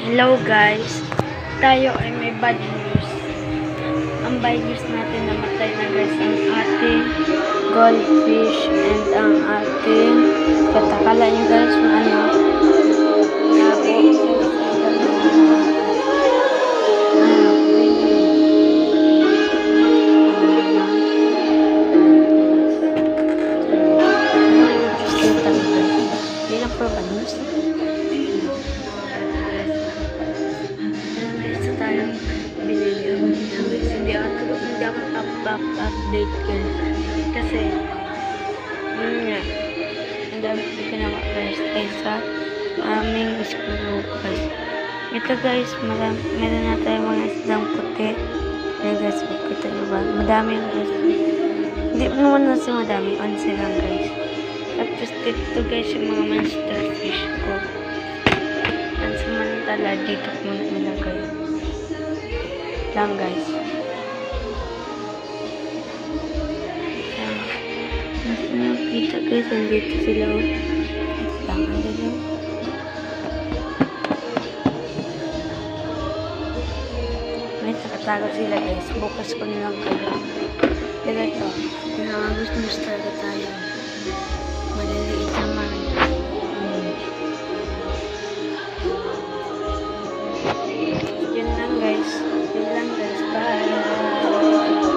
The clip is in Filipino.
Hello guys, tayo ay may bad news. Ang bad news natin, namatay na guys ang ating goldfish and ang ating katakala nyo guys kung ano update guys kasi yun nga ang dami ko ginawa guys ay sa aming school bukas. Ito guys, meron na tayo mga isdang puti. Ayan guys, makita nyo ba? Madami yung guys. Hindi mo naman na siya madami, 11 lang guys. Tapos dito guys yung mga monster fish ko. Pansamantala dito muna nilagay lang guys. Hindi nyo kita guys, andito sila o. Tangan dito. May nakatago sila guys. Bukas ko nilang kayo. Pero ito, gusto talaga tayo.